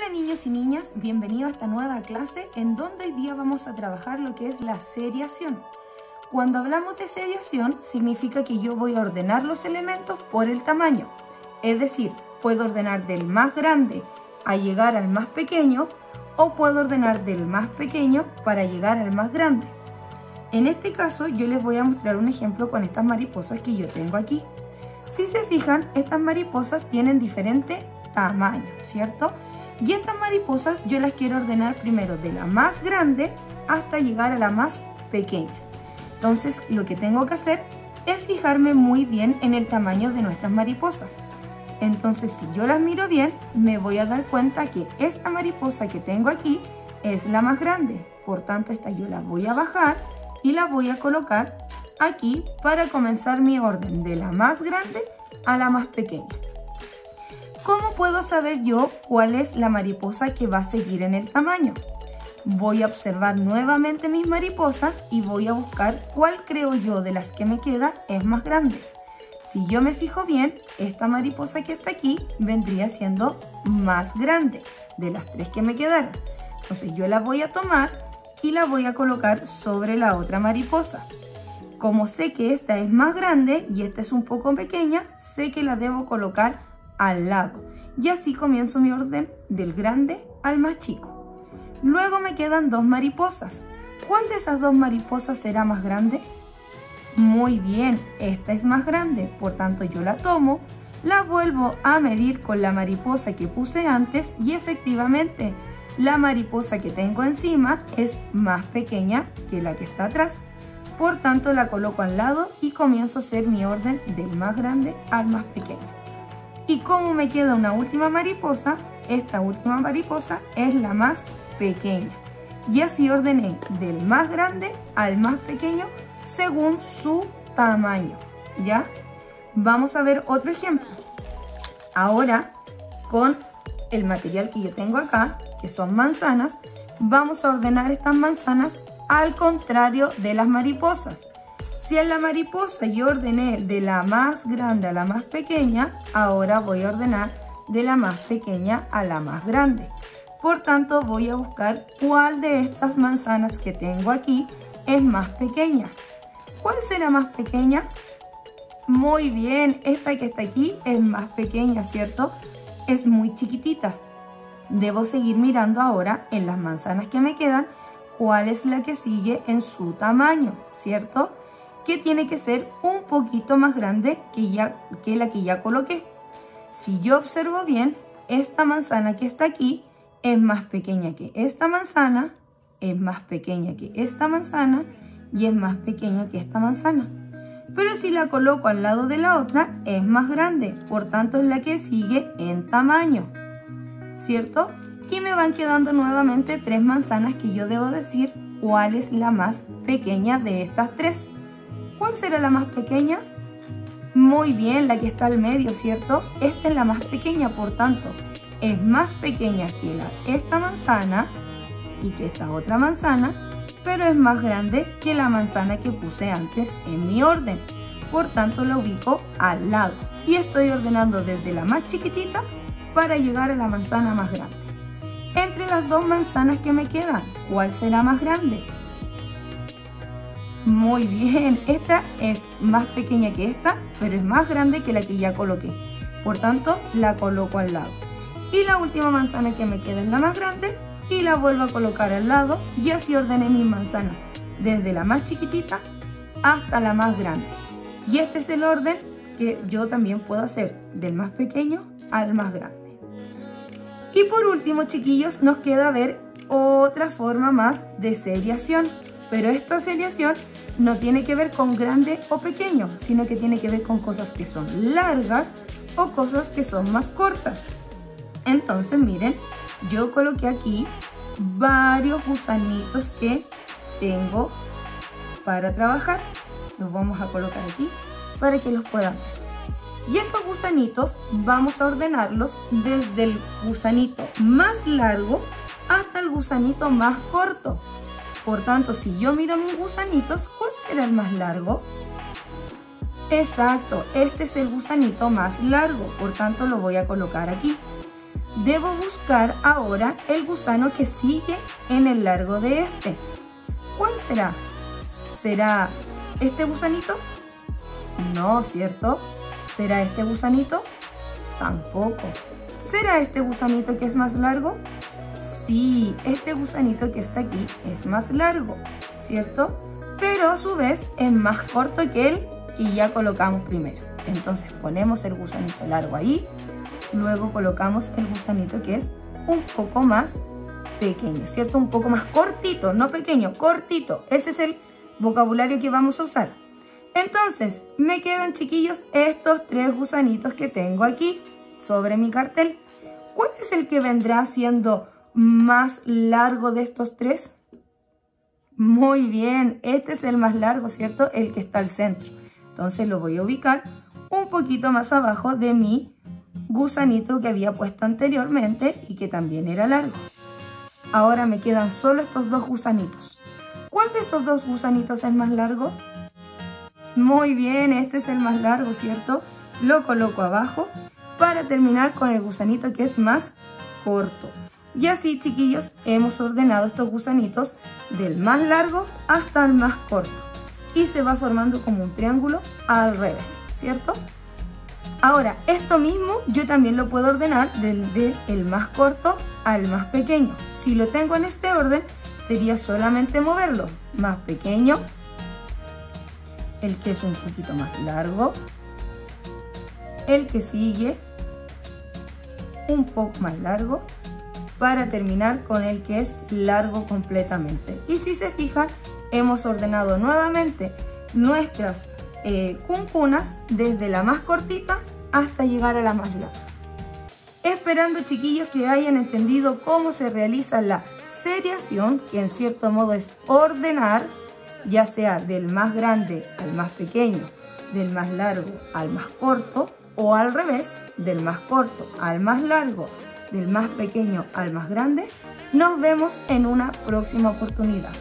Hola niños y niñas, bienvenidos a esta nueva clase en donde hoy día vamos a trabajar lo que es la seriación. Cuando hablamos de seriación significa que yo voy a ordenar los elementos por el tamaño, es decir, puedo ordenar del más grande a llegar al más pequeño o puedo ordenar del más pequeño para llegar al más grande. En este caso yo les voy a mostrar un ejemplo con estas mariposas que yo tengo aquí. Si se fijan, estas mariposas tienen diferente tamaño, ¿cierto? Y estas mariposas yo las quiero ordenar primero de la más grande hasta llegar a la más pequeña. Entonces lo que tengo que hacer es fijarme muy bien en el tamaño de nuestras mariposas. Entonces si yo las miro bien, me voy a dar cuenta que esta mariposa que tengo aquí es la más grande. Por tanto, esta yo la voy a bajar y la voy a colocar aquí para comenzar mi orden de la más grande a la más pequeña. ¿Cómo puedo saber yo cuál es la mariposa que va a seguir en el tamaño? Voy a observar nuevamente mis mariposas y voy a buscar cuál creo yo de las que me queda es más grande. Si yo me fijo bien, esta mariposa que está aquí vendría siendo más grande de las tres que me quedaron. Entonces yo la voy a tomar y la voy a colocar sobre la otra mariposa. Como sé que esta es más grande y esta es un poco pequeña, sé que la debo colocar al lado. Y así comienzo mi orden del grande al más chico. Luego me quedan dos mariposas. ¿Cuál de esas dos mariposas será más grande? Muy bien, esta es más grande, por tanto yo la tomo, la vuelvo a medir con la mariposa que puse antes y efectivamente la mariposa que tengo encima es más pequeña que la que está atrás. Por tanto la coloco al lado y comienzo a hacer mi orden del más grande al más pequeño. Y como me queda una última mariposa, esta última mariposa es la más pequeña. Y así ordené del más grande al más pequeño según su tamaño, ¿ya? Vamos a ver otro ejemplo. Ahora, con el material que yo tengo acá, que son manzanas, vamos a ordenar estas manzanas al contrario de las mariposas. Si en la mariposa yo ordené de la más grande a la más pequeña, ahora voy a ordenar de la más pequeña a la más grande. Por tanto, voy a buscar cuál de estas manzanas que tengo aquí es más pequeña. ¿Cuál será más pequeña? Muy bien, esta que está aquí es más pequeña, ¿cierto? Es muy chiquitita. Debo seguir mirando ahora en las manzanas que me quedan cuál es la que sigue en su tamaño, ¿cierto? Que tiene que ser un poquito más grande que la que ya coloqué. Si yo observo bien, esta manzana que está aquí es más pequeña que esta manzana, es más pequeña que esta manzana y es más pequeña que esta manzana. Pero si la coloco al lado de la otra, es más grande, por tanto es la que sigue en tamaño, ¿cierto? Y me van quedando nuevamente tres manzanas que yo debo decir cuál es la más pequeña de estas tres. ¿Cuál será la más pequeña? Muy bien, la que está al medio, ¿cierto? Esta es la más pequeña, por tanto, es más pequeña que esta manzana y que esta otra manzana, pero es más grande que la manzana que puse antes en mi orden. Por tanto, la ubico al lado y estoy ordenando desde la más chiquitita para llegar a la manzana más grande. Entre las dos manzanas que me quedan, ¿cuál será más grande? Muy bien, esta es más pequeña que esta, pero es más grande que la que ya coloqué. Por tanto, la coloco al lado. Y la última manzana que me queda es la más grande y la vuelvo a colocar al lado y así ordené mis manzanas desde la más chiquitita hasta la más grande. Y este es el orden que yo también puedo hacer del más pequeño al más grande. Y por último, chiquillos, nos queda ver otra forma más de seriación. Pero esta seriación no tiene que ver con grande o pequeño, sino que tiene que ver con cosas que son largas o cosas que son más cortas. Entonces, miren, yo coloqué aquí varios gusanitos que tengo para trabajar. Los vamos a colocar aquí para que los puedan ver. Y estos gusanitos vamos a ordenarlos desde el gusanito más largo hasta el gusanito más corto. Por tanto, si yo miro mis gusanitos, ¿cuál será el más largo? Exacto, este es el gusanito más largo, por tanto lo voy a colocar aquí. debo buscar ahora el gusano que sigue en el largo de este. ¿Cuál será? ¿Será este gusanito? No, ¿cierto? ¿Será este gusanito? Tampoco. ¿Será este gusanito que es más largo? Sí, este gusanito que está aquí es más largo, ¿cierto? Pero a su vez es más corto que el que ya colocamos primero. Entonces ponemos el gusanito largo ahí, luego colocamos el gusanito que es un poco más pequeño, ¿cierto? Un poco más cortito, no pequeño, cortito. Ese es el vocabulario que vamos a usar. Entonces, me quedan, chiquillos, estos 3 gusanitos que tengo aquí sobre mi cartel. ¿Cuál es el que vendrá siendo más largo de estos 3? Muy bien, este es el más largo, ¿cierto? El que está al centro. Entonces lo voy a ubicar un poquito más abajo de mi gusanito que había puesto anteriormente y que también era largo. Ahora me quedan solo estos 2 gusanitos. ¿Cuál de esos 2 gusanitos es más largo? Muy bien, este es el más largo, ¿cierto? Lo coloco abajo para terminar con el gusanito que es más corto. Y así, chiquillos, hemos ordenado estos gusanitos del más largo hasta el más corto. Y se va formando como un triángulo al revés, ¿cierto? Ahora, esto mismo yo también lo puedo ordenar desde el más corto al más pequeño. Si lo tengo en este orden, sería solamente moverlo. Más pequeño, el que es un poquito más largo, el que sigue, un poco más largo, para terminar con el que es largo completamente. Y si se fijan, hemos ordenado nuevamente nuestras cuncunas desde la más cortita hasta llegar a la más larga. Esperando, chiquillos, que hayan entendido cómo se realiza la seriación, que en cierto modo es ordenar, ya sea del más grande al más pequeño, del más largo al más corto, o al revés, del más corto al más largo, del más pequeño al más grande. Nos vemos en una próxima oportunidad.